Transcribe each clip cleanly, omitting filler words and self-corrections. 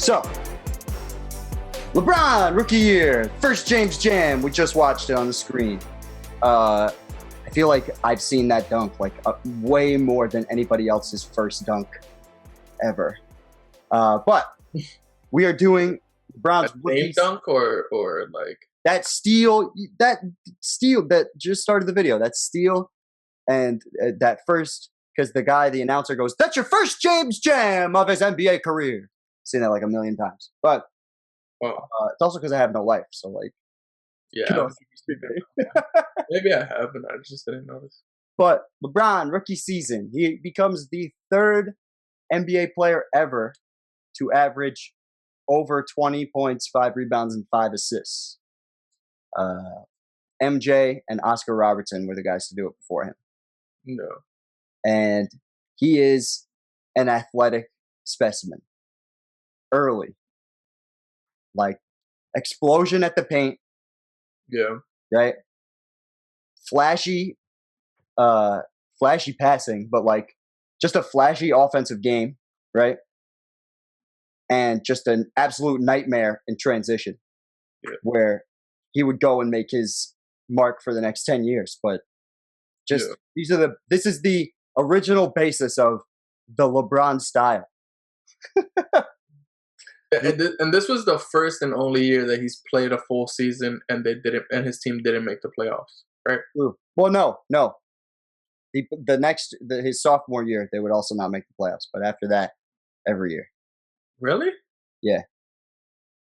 So, LeBron, rookie year, first James Jam. We just watched it on the screen. I feel like I've seen that dunk like way more than anybody else's first dunk ever. But we are doing LeBron's rookie dunk or like that steal that just started the video. That steal and that first, because the announcer goes, "That's your first James Jam of his NBA career." Seen that like a million times, but it's also because I have no life. So like, yeah, maybe I have, and I just didn't notice. But LeBron, rookie season, he becomes the third NBA player ever to average over 20 points, 5 rebounds, and 5 assists. MJ and Oscar Robertson were the guys to do it before him. No. And he is an athletic specimen. Early. Like, explosion at the paint. Yeah. Right? Flashy passing, but like just a flashy offensive game, right? And just an absolute nightmare in transition, where he would go and make his mark for the next 10 years. But just this is the original basis of the LeBron style. And this was the first and only year that he's played a full season, and his team didn't make the playoffs, right? Well, no. His sophomore year, they would also not make the playoffs. But after that, every year. Really? Yeah.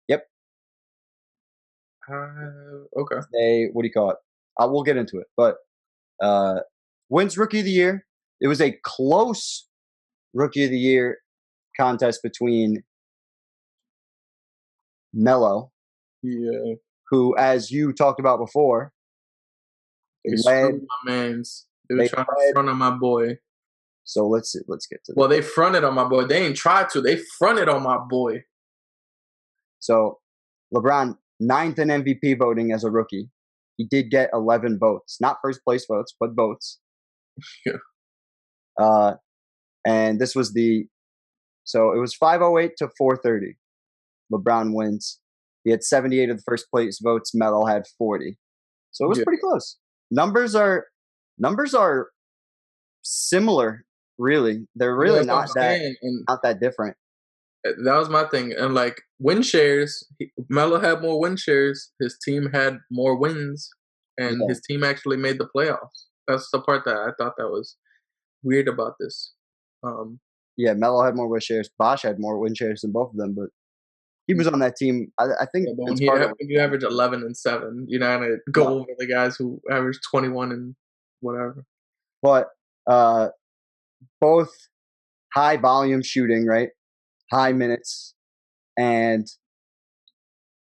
Yep. Okay. What do you call it? We'll get into it. But wins rookie of the year. It was a close rookie of the year contest between Melo, who, as you talked about before, led my mans. They were trying to front on my boy. So let's get to. Well, they fronted on my boy. They ain't tried to. They fronted on my boy. So LeBron, 9th in MVP voting as a rookie. He did get 11 votes, not first place votes, but votes. Yeah. And this was so it was 508 to 430. LeBron wins. He had 78 of the first place votes. Melo had 40. So it was pretty close. Numbers are similar, really. They're really not that different. That was my thing. And like win shares, Melo had more win shares. His team had more wins, and his team actually made the playoffs. That's the part that I thought that was weird about this. Melo had more win shares. Bosh had more win shares than both of them, but he was on that team. I think when you average 11 and 7, you're not gonna go over the guys who average 21 and whatever. But both high volume shooting, right? High minutes, and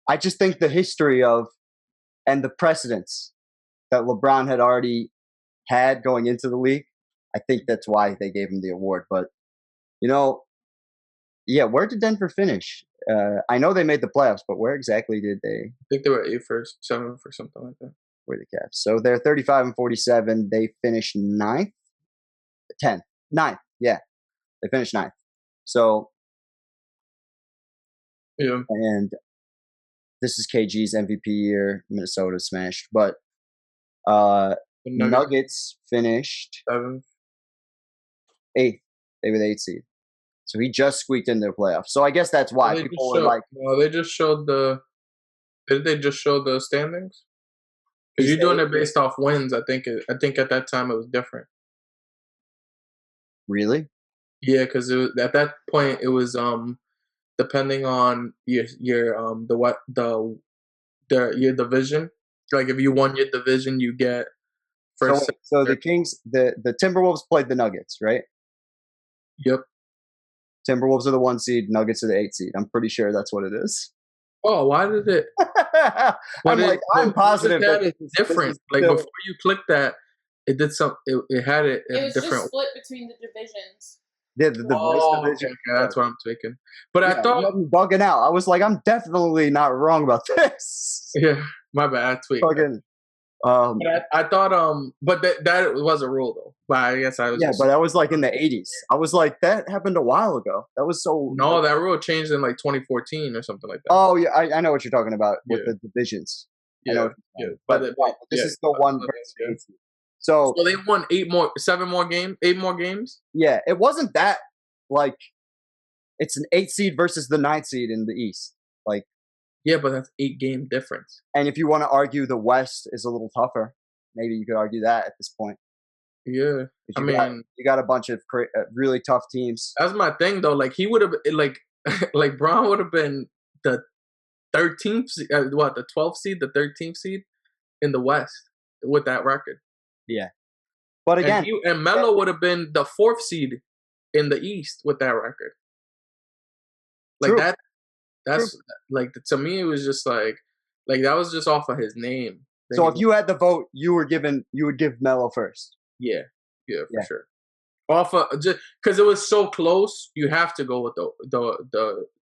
I just think the history of and the precedence that LeBron had already had going into the league, I think that's why they gave him the award. But where did Denver finish? I know they made the playoffs, but where exactly did they? I think they were 8th or 7th or something like that. Where the Cavs? So they're 35 and 47. They finished 9th, 10th, 9th. Yeah, they finished 9th. So. Yeah. And this is KG's MVP year. Minnesota smashed, but Nuggets finished 7th, 8th. They were the 8th seed, so he just squeaked into the playoffs. So I guess that's why people were like, "Well, they just showed the." Did they just show the standings? Because you're doing it based off wins. I think at that time it was different. Really? Yeah, because at that point it was depending on your division. Like if you won your division, you get first. So the Kings, the Timberwolves played the Nuggets, right? Yep. Timberwolves are the 1 seed, Nuggets are the 8 seed. I'm pretty sure that's what it is. Oh, why did it? I'm positive that it's different. Like before you click that, it did some. It had it. It was different. Just split between the divisions. Yeah, the division. Okay, that's what I'm taking. But I thought I'm bugging out. I was like, I'm definitely not wrong about this. Yeah, my bad. I tweaked. But I thought but that was a rule though. But I guess I was but that was like in the 80s. I was like, that happened a while ago. That was so. No, that rule changed in like 2014 or something like that. Oh yeah, I know what you're talking about with the divisions. Yeah, but this is the one versus 8 seed. So they won 8 more games. Yeah, it wasn't that like it's an 8 seed versus the 9 seed in the East. Like, yeah, but that's 8-game difference. And if you want to argue the West is a little tougher, maybe you could argue that at this point. Yeah, you got a bunch of really tough teams. That's my thing though. Like he would have like Braun would have been the 13th, the 12th seed, the 13th seed in the West with that record. Yeah, but again, and Melo would have been the 4th seed in the East with that record. Like True. that's True. Like to me, it was just like that was just off of his name. So if you had the vote, you would give Melo first. Yeah, for sure. Off of just because it was so close, you have to go with the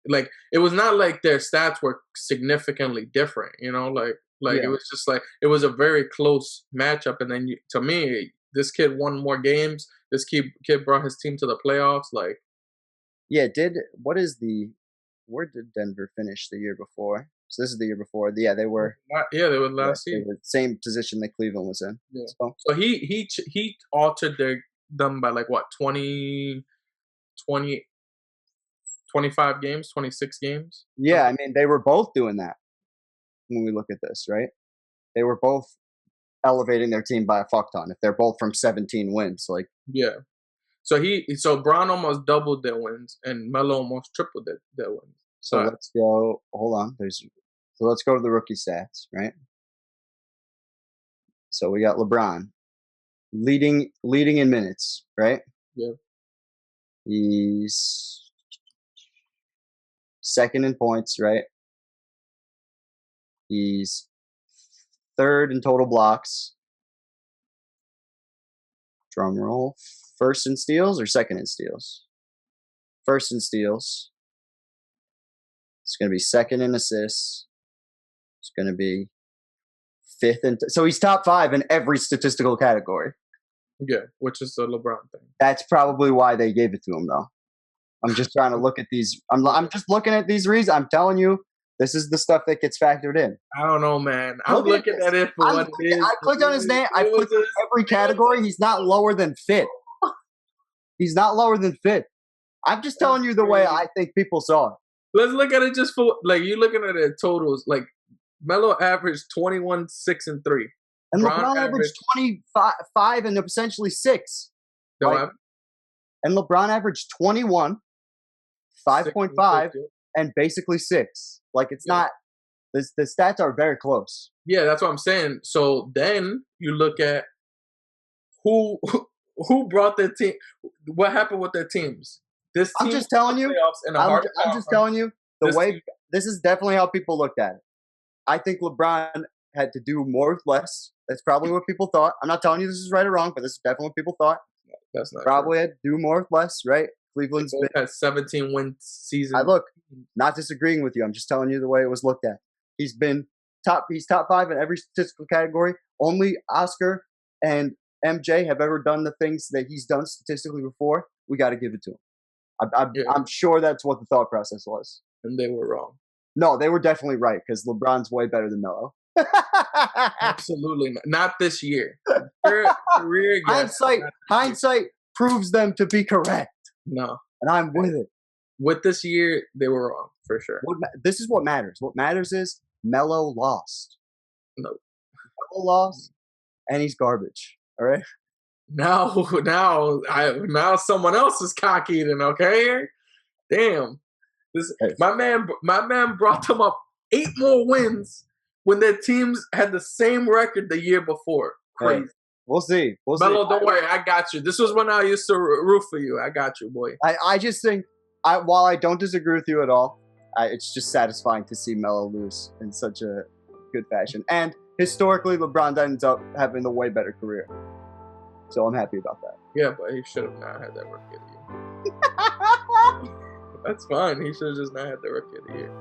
like. It was not like their stats were significantly different, you know. It was just like it was a very close matchup, and then to me, this kid won more games. This kid brought his team to the playoffs. Like, yeah, where did Denver finish the year before? So this is the year before. Yeah, they were. Yeah, they were last year. They were the same position that Cleveland was in. Yeah. So he altered them by like what 20, 25 games, 26 games. Yeah, I mean they were both doing that. When we look at this, right? They were both elevating their team by a fuck ton. If they're both from 17 wins, like So Braun almost doubled their wins, and Melo almost tripled their wins. So let's go. Hold on. So let's go to the rookie stats, right? So we got LeBron leading in minutes, right? Yeah. He's second in points, right? He's third in total blocks. Drum roll. First in steals or second in steals? First in steals. It's going to be second in assists. It's going to be fifth in. So he's top 5 in every statistical category. Yeah, which is the LeBron thing. That's probably why they gave it to him, though. I'm just trying to look at these. I'm just looking at these reasons. I'm telling you, this is the stuff that gets factored in. I don't know, man. I'm looking at it for what it is. I clicked on his name. I clicked on every category. He's not lower than 5th. He's not lower than 5th. I'm just telling you the way I think people saw it. Let's look at it just for like you're looking at it totals. Like Melo averaged 21, 6, and 3. And LeBron averaged 25 and essentially 6. Right? And LeBron averaged 21, 5.5, and basically 6. Like it's not. The stats are very close. Yeah, that's what I'm saying. So then you look at who brought their team. What happened with their teams? This team. I'm just telling you. I'm just telling you the way. This is definitely how people looked at it. I think LeBron had to do more with less. That's probably what people thought. I'm not telling you this is right or wrong, but this is definitely what people thought. That's not probably true. Had to do more with less, right? Cleveland's had 17 win season. I look, not disagreeing with you. I'm just telling you the way it was looked at. He's top 5 in every statistical category. Only Oscar and MJ have ever done the things that he's done statistically before. We got to give it to him. I'm sure that's what the thought process was. And they were wrong. No, they were definitely right because LeBron's way better than Melo. Absolutely not this year. Career hindsight proves them to be correct. No, and I'm with it. With this year, they were wrong for sure. This is what matters. What matters is Melo lost. No, Melo lost, and he's garbage. All right. Now someone else is cock-eating. Okay, damn. My man brought them up 8 more wins when their teams had the same record the year before. Crazy. Hey, we'll see. Melo, don't worry. I got you. This was when I used to root for you. I got you, boy. I just think, while I don't disagree with you at all, it's just satisfying to see Melo lose in such a good fashion. And historically, LeBron ends up having a way better career. So I'm happy about that. Yeah, but he should have not had that rookie of the year. That's fine. He should have just not had the rookie of the year.